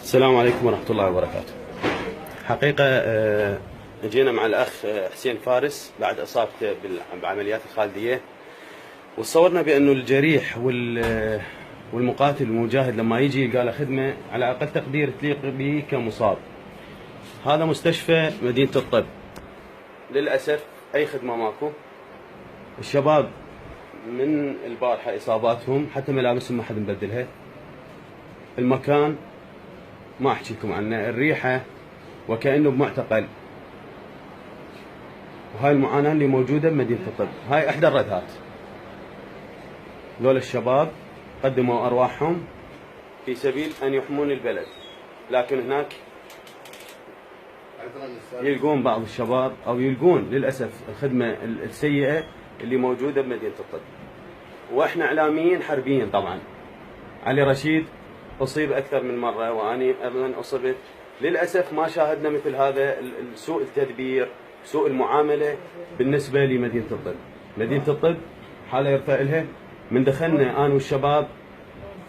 السلام عليكم ورحمة الله وبركاته. حقيقة جينا مع الأخ حسين فارس بعد إصابته بعمليات الخالدية، وصورنا بأنه الجريح والمقاتل المجاهد لما يجي يلقى له خدمة على أقل تقدير تليق به كمصاب. هذا مستشفى مدينة الطب، للأسف أي خدمة ماكو. الشباب من البارحة إصاباتهم حتى ملابسهم ما حد مبدلها. المكان ما أحكي لكم عنه، الريحة وكأنه بمعتقل. وهاي المعاناة اللي موجودة بمدينة الطب، هاي إحدى الردهات. ذول الشباب قدموا أرواحهم في سبيل أن يحمون البلد، لكن هناك يلقون بعض الشباب أو يلقون للأسف الخدمة السيئة اللي موجودة بمدينة الطب. وإحنا إعلاميين حربيين طبعا. علي رشيد أصيب أكثر من مرة، وأني أيضا أصبت. للأسف ما شاهدنا مثل هذا سوء التدبير، سوء المعاملة بالنسبة لمدينة الطب. مدينة الطب حالة يرفع لها. من دخلنا أنا والشباب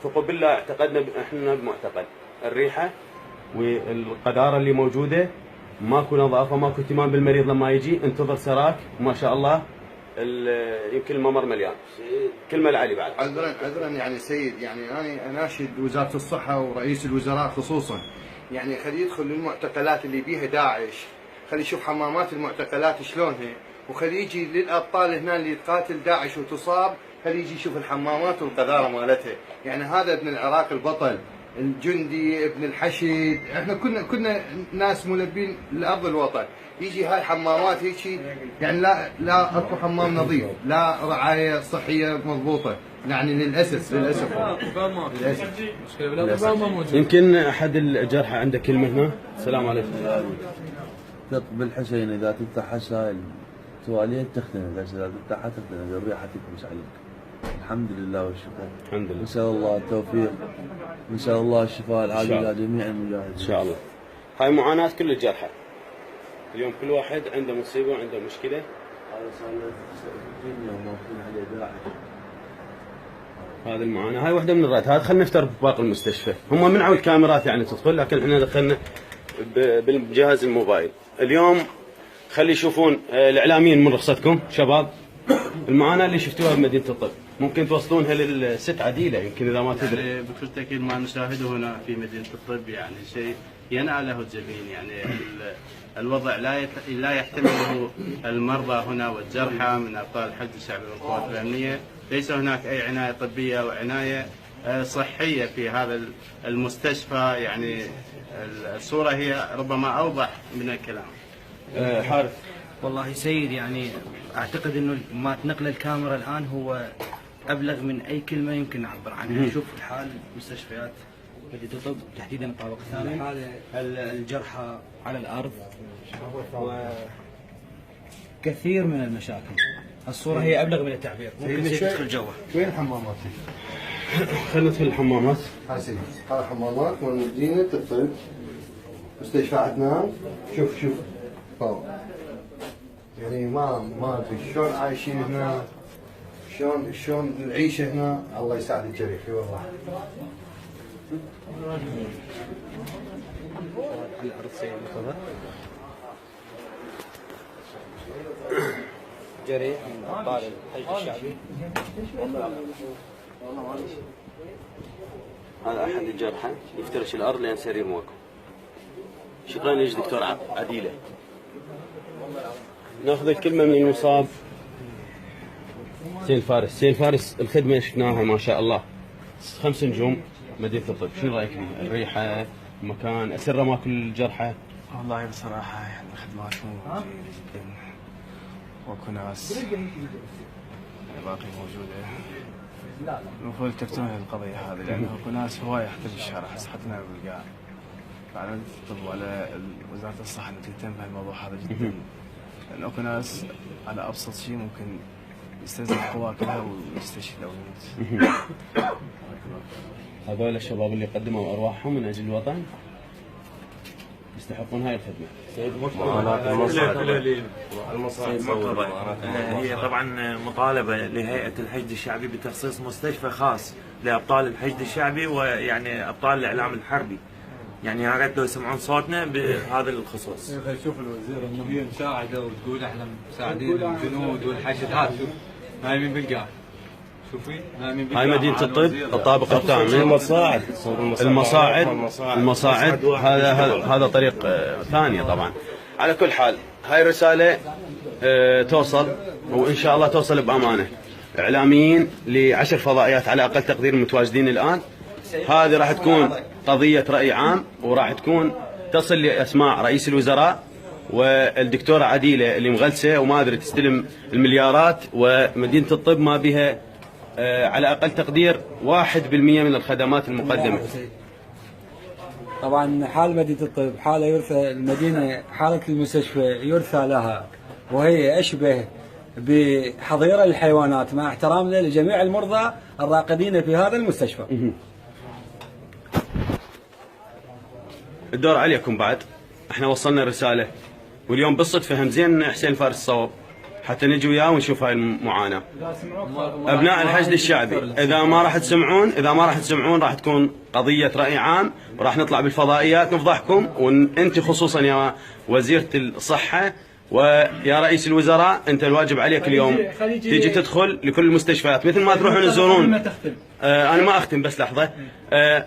ثقوا بالله اعتقدنا احنا بمعتقل. الريحة والقذارة اللي موجودة، ماكو نظافة، ماكو اهتمام بالمريض. لما يجي انتظر سراك، وما شاء الله يمكن الممر مليان. كلمة لعلي بعد. عذرا يعني سيد، يعني أنا أناشد وزارة الصحة ورئيس الوزراء خصوصا، يعني خلي يدخل للمعتقلات اللي بيها داعش، خلي يشوف حمامات المعتقلات شلونها، وخلي يجي للأبطال هنا اللي تقاتل داعش وتصاب، خلي يجي يشوف الحمامات والقذارة مالتها. يعني هذا ابن العراق البطل، الجندي ابن الحشد، احنا كنا ناس ملبين لأرض الوطن. يجي هاي حمامات هيك، يعني لا اكو حمام نظيف، لا رعايه صحيه مضبوطه، يعني للاسف. يمكن احد الجرحى عنده كلمه هنا. السلام عليكم. ثق بالحسين، اذا تفتح هسه التواليت تختنق، اذا تفتحها تختنق، الريحه تكبس عليك. الحمد لله والشكر. الحمد لله. نسال الله التوفيق، نسال الله الشفاء العاجل لجميع المجاهدين ان شاء الله. هاي معاناه كل الجرحى. اليوم كل واحد عنده مصيبه وعنده مشكله. هذا صار له 60 يوم موقفين عليه داعش. هذه المعاناه، هاي واحده من الرد. هذا خلينا نفتر بباقي المستشفى. هم منعوا الكاميرات يعني تدخل، لكن احنا دخلنا بالجهاز الموبايل. اليوم خلي يشوفون الاعلاميين من رخصتكم شباب المعاناه اللي شفتوها بمدينه الطب، ممكن توصلونها للست عديله يمكن اذا ما تدري. يعني بكل تاكيد ما نشاهده هنا في مدينه الطب يعني شيء ينعى له الجبين. يعني الوضع لا يحتمله المرضى هنا والجرحى من ابطال الحشد الشعبي والقوات الامنيه. ليس هناك اي عنايه طبيه وعنايه صحيه في هذا المستشفى. يعني الصوره هي ربما اوضح من الكلام. حارث. والله سيد، يعني اعتقد انه ما تنقل الكاميرا الان هو ابلغ من اي كلمه يمكن نعبر عنها. نشوف الحال مستشفيات مدينة الطب تحديدا الطابق الثاني، الجرحى على الارض وكثير من المشاكل. الصوره هي ابلغ من التعبير. ممكن تدخل جوا. وين الحمامات؟ خلينا ندخل الحمامات. هاي حمامات مدينة الطب، مستشفى عدنان. شوف يعني ما ادري شلون عايشين هنا، شلون العيشه هنا. الله يساعد الجريح والله. على الارض سيد مصطفى، جريح من ابطال الحشد الشعبي. هذا احد الجرحى يفترش الارض لين سرير موكو. شكرا يجي دكتور عديله. ناخذ الكلمه من المصاب حسين فارس. حسين فارس، الخدمه شفناها ما شاء الله 5 نجوم مدينه الطب، شنو رايك فيها؟ الريحه، المكان، اسره ماكو الجرحى. والله بصراحه يعني الخدمات مو جدا، واكو ناس يعني باقي موجوده. المفروض يلتفتون للقضيه هذه، لانه اكو ناس هوايه حتى بالشارع، هسه حطينا بالقاع. فعلى الطب وعلى وزاره الصحه انه تهتم بهالموضوع هذا جدا، لأن اكو ناس على ابسط شيء ممكن يستنزف قواه كلها ويستشهد او يموت. هذول الشباب اللي قدموا ارواحهم من اجل الوطن. يستحقون هاي الخدمه. المصائب هي طبعا مطالبه لهيئه الحشد الشعبي بتخصيص مستشفى خاص لابطال الحشد الشعبي ويعني ابطال الاعلام الحربي. يعني يا ريت لو يسمعون صوتنا بهذا الخصوص. شوف الوزير انه هي مساعده وتقول احنا مساعدين الجنود والحشد، هذا شوف نايمين بالقاع. شوفي نايمين بالقاع. هاي مدينه الطب الطابق الثامن. المصاعد هذا طريق ثانيه طبعا. على كل حال هاي رساله توصل، وان شاء الله توصل بامانه. اعلاميين ل10 فضائيات على اقل تقدير متواجدين الان. هذه راح تكون قضيه راي عام، وراح تكون تصل لاسماء رئيس الوزراء والدكتوره عديله اللي مغلسه وما ادري تستلم المليارات، ومدينه الطب ما بها على اقل تقدير 1% من الخدمات المقدمه. طبعا حال مدينه الطب حاله يرثى المدينه، حاله المستشفى يرثى لها، وهي اشبه بحظيره للحيوانات، مع احترامنا لجميع المرضى الراقدين في هذا المستشفى. الدور عليكم بعد. احنا وصلنا رساله، واليوم بالصدفه همزين حسين الفارس الصوب حتى نجي وياه ونشوف هاي المعاناه. ابناء الحشد الشعبي، اذا ما راح تسمعون راح تكون قضيه راي عام، وراح نطلع بالفضائيات نفضحكم، وانت خصوصا يا وزيره الصحه ويا رئيس الوزراء، انت الواجب عليك اليوم تيجي تدخل لكل المستشفيات مثل ما تروحون تزورون. انا ما اختم بس لحظه.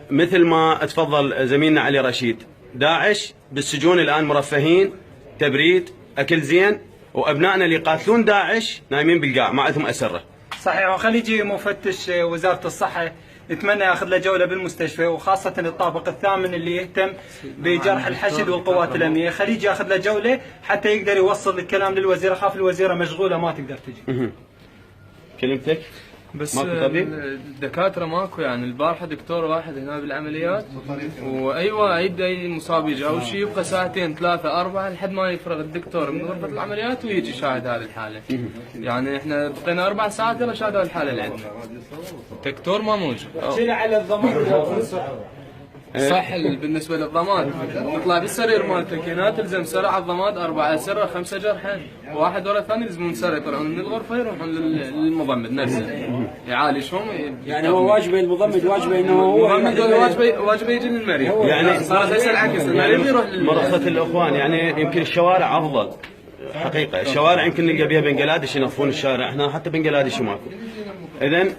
مثل ما تفضل زميلنا علي رشيد، داعش بالسجون الان مرفهين، تبريد، اكل زين، وابنائنا اللي يقاتلون داعش نايمين بالقاع ما عندهم اسره. صحيح. وخلي يجي مفتش وزاره الصحه، نتمنى ياخذ له جوله بالمستشفى، وخاصه الطابق الثامن اللي يهتم بجرح الحشد والقوات الامنيه، خلي يجي ياخذ له جوله حتى يقدر يوصل الكلام للوزيره. خاف الوزيره مشغوله ما تقدر تجي. كلمتك؟ بس الدكاتره ماكو، يعني البارحه دكتور واحد هنا بالعمليات، وايوه اي مصاب يجي او شيء يبقى ساعتين 3 4 لحد ما يفرغ الدكتور من غرفه العمليات ويجي شاهد هذه الحاله. يعني احنا بقينا 4 ساعات يلا شاهد هذه الحاله اللي عندنا. الدكتور ما موجود. شيل على الضمان. صح. بالنسبه للضمان نطلع بالسرير مالتك هنا تلزم سرعه على الضمان 4 اسره 5 جرحين، واحد ورا الثاني يلزمون سرعه يطلعون من الغرفه يروحون للمضمد نفسه يعالجهم. يعني هو واجبه المضمد، واجبه انه هو واجبه يجي للمريض. يعني صارت هسه العكس، المريض يروح مرخصة الاخوان. يعني يمكن الشوارع افضل حقيقه، الشوارع يمكن نلقى بها بنجلاديش ينظفون الشارع، احنا حتى بنجلاديش ماكو. اذن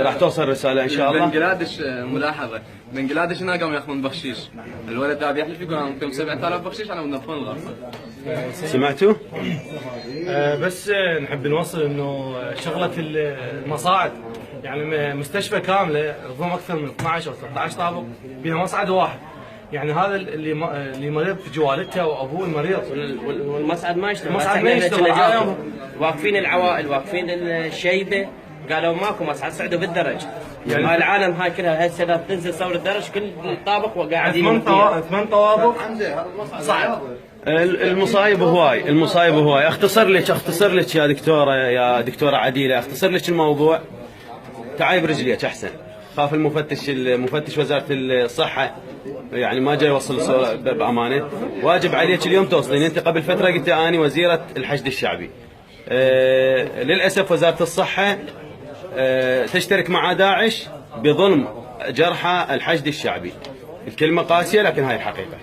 راح توصل رساله ان شاء الله. بنجلاديش ملاحظه، بنجلاديش هنا قاموا ياخذون بخشيش، الولد هذا يحلف يقول انا ممكن 7000 بخشيش على ينظفون الغرفه. سمعتوا؟ بس نحب نوصل انه شغله المصاعد، يعني مستشفى كامله تضم اكثر من 12 او 13 طابق بها مصعد واحد، يعني هذا اللي مريض تجي والدته وابوه المريض، والمصعد ما يشتغل. المصعد ما يشتغل. واقفين العوائل، واقفين الشيبه، قالوا ماكو مصعد، صعدوا بالدرج. يعني العالم هاي كلها هسه تنزل صور الدرج كل طابق وقاعدين 8 طوابق صعب. المصايب هواي. اختصر لك يا دكتوره عديله، اختصر لك الموضوع. تعاي برجليك احسن. خاف المفتش وزاره الصحه يعني ما جاي يوصل الصوره بامانه. واجب عليك اليوم توصلين. انت قبل فتره قلت اني وزيره الحشد الشعبي. للاسف وزاره الصحه تشترك مع داعش بظلم جرحى الحشد الشعبي. الكلمه قاسيه لكن هاي الحقيقه.